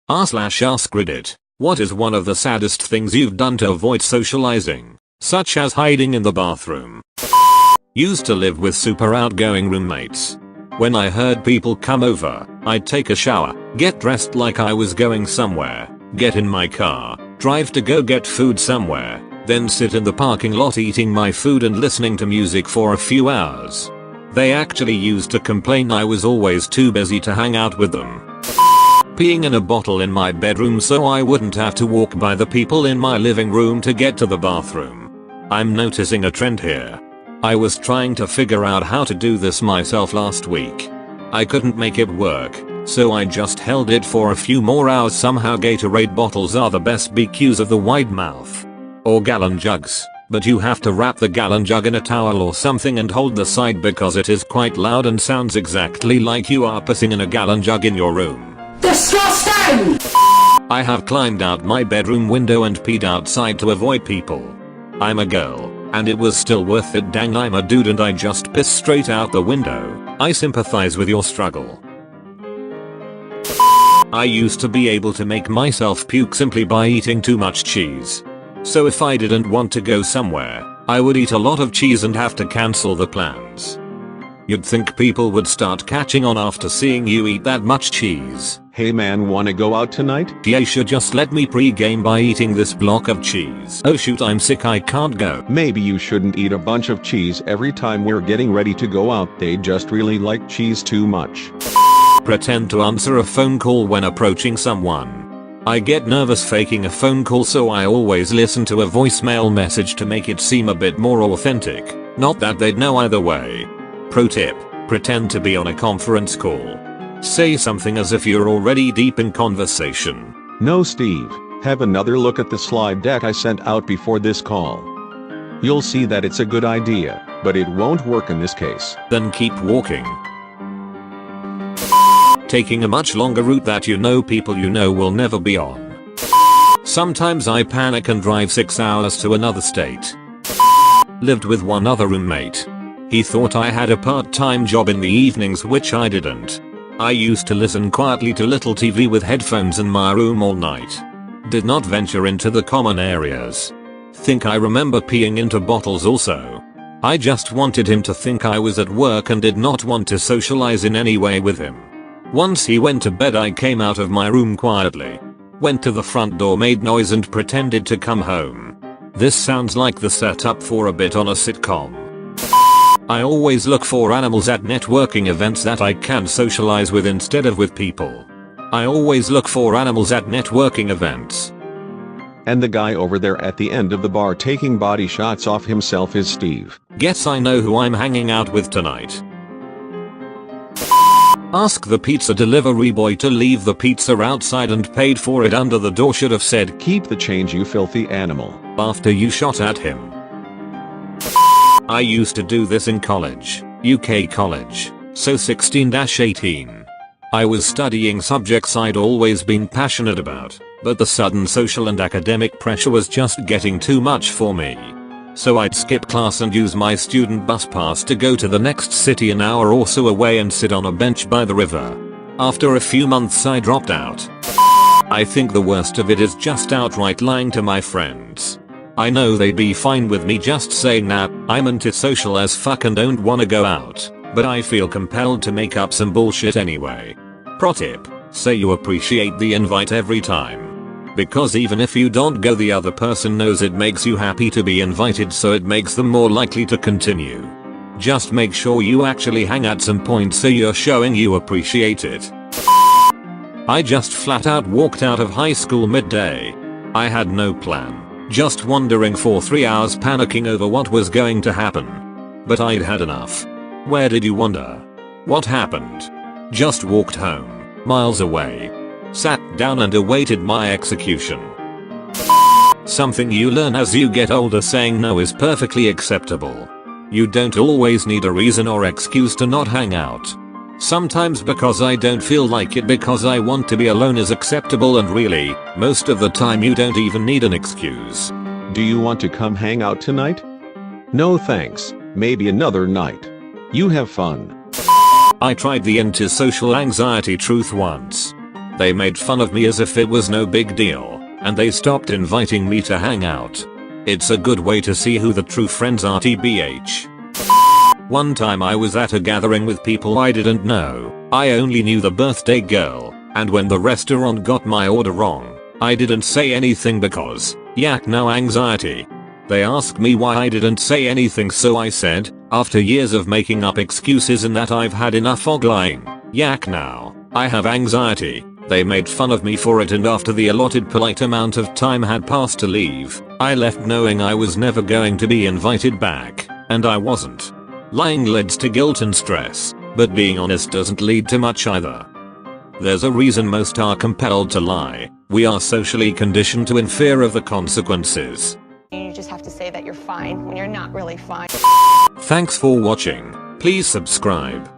r/AskReddit. What is one of the saddest things you've done to avoid socializing, such as hiding in the bathroom? Used to live with super outgoing roommates. When I heard people come over, I'd take a shower, get dressed like I was going somewhere, get in my car, drive to go get food somewhere, then sit in the parking lot eating my food and listening to music for a few hours. They actually used to complain I was always too busy to hang out with them. Peeing in a bottle in my bedroom so I wouldn't have to walk by the people in my living room to get to the bathroom. I'm noticing a trend here. I was trying to figure out how to do this myself last week. I couldn't make it work, so I just held it for a few more hours. Somehow Gatorade bottles are the best BQs of the wide mouth. Or gallon jugs, but you have to wrap the gallon jug in a towel or something and hold the side because it is quite loud and sounds exactly like you are pissing in a gallon jug in your room. Disgusting! I have climbed out my bedroom window and peed outside to avoid people. I'm a girl, and it was still worth it. Dang, I'm a dude and I just pissed straight out the window. I sympathize with your struggle. I used to be able to make myself puke simply by eating too much cheese. So if I didn't want to go somewhere, I would eat a lot of cheese and have to cancel the plans. You'd think people would start catching on after seeing you eat that much cheese. Hey man, wanna go out tonight? Yeah, sure, just let me pre-game by eating this block of cheese. Oh shoot, I'm sick, I can't go. Maybe you shouldn't eat a bunch of cheese every time we're getting ready to go out. They just really like cheese too much. Pretend to answer a phone call when approaching someone. I get nervous faking a phone call, so I always listen to a voicemail message to make it seem a bit more authentic. Not that they'd know either way. Pro tip: pretend to be on a conference call. Say something as if you're already deep in conversation. No, Steve, have another look at the slide deck I sent out before this call. You'll see that it's a good idea, but it won't work in this case. Then keep walking. Taking a much longer route that people you know will never be on. Sometimes I panic and drive 6 hours to another state. Lived with one other roommate. He thought I had a part-time job in the evenings, which I didn't. I used to listen quietly to little TV with headphones in my room all night. Did not venture into the common areas. Think I remember peeing into bottles also. I just wanted him to think I was at work and did not want to socialize in any way with him. Once he went to bed, I came out of my room quietly. Went to the front door, made noise and pretended to come home. This sounds like the setup for a bit on a sitcom. I always look for animals at networking events that I can socialize with instead of with people. I always look for animals at networking events. And the guy over there at the end of the bar taking body shots off himself is Steve. Guess I know who I'm hanging out with tonight. Ask the pizza delivery boy to leave the pizza outside and paid for it under the door. Should have said, "Keep the change, you filthy animal," after you shot at him. I used to do this in college, UK college, so 16-18. I was studying subjects I'd always been passionate about, but the sudden social and academic pressure was just getting too much for me. So I'd skip class and use my student bus pass to go to the next city an hour or so away and sit on a bench by the river. After a few months I dropped out. I think the worst of it is just outright lying to my friends. I know they'd be fine with me just saying, "Nah, I'm antisocial as fuck and don't wanna go out," but I feel compelled to make up some bullshit anyway. Pro tip: say you appreciate the invite every time. Because even if you don't go, the other person knows it makes you happy to be invited, so it makes them more likely to continue. Just make sure you actually hang at some point so you're showing you appreciate it. I just flat out walked out of high school midday. I had no plan. Just wandering for 3 hours panicking over what was going to happen. But I'd had enough. Where did you wander? What happened? Just walked home, miles away. Sat down and awaited my execution. Something you learn as you get older: saying no is perfectly acceptable. You don't always need a reason or excuse to not hang out. Sometimes because I don't feel like it, because I want to be alone is acceptable, and really, most of the time you don't even need an excuse. Do you want to come hang out tonight? No thanks, maybe another night. You have fun. I tried the anti-social anxiety truth once. They made fun of me as if it was no big deal, and they stopped inviting me to hang out. It's a good way to see who the true friends are tbh. One time I was at a gathering with people I didn't know. I only knew the birthday girl, and when the restaurant got my order wrong, I didn't say anything because, yak no anxiety. They asked me why I didn't say anything, so I said, after years of making up excuses and that I've had enough of lying, yak now, I have anxiety. They made fun of me for it, and after the allotted polite amount of time had passed to leave, I left knowing I was never going to be invited back, and I wasn't. Lying leads to guilt and stress, but being honest doesn't lead to much either. There's a reason most are compelled to lie. We are socially conditioned to in fear of the consequences. You just have to say that you're fine when you're not really fine. Thanks for watching. Please subscribe.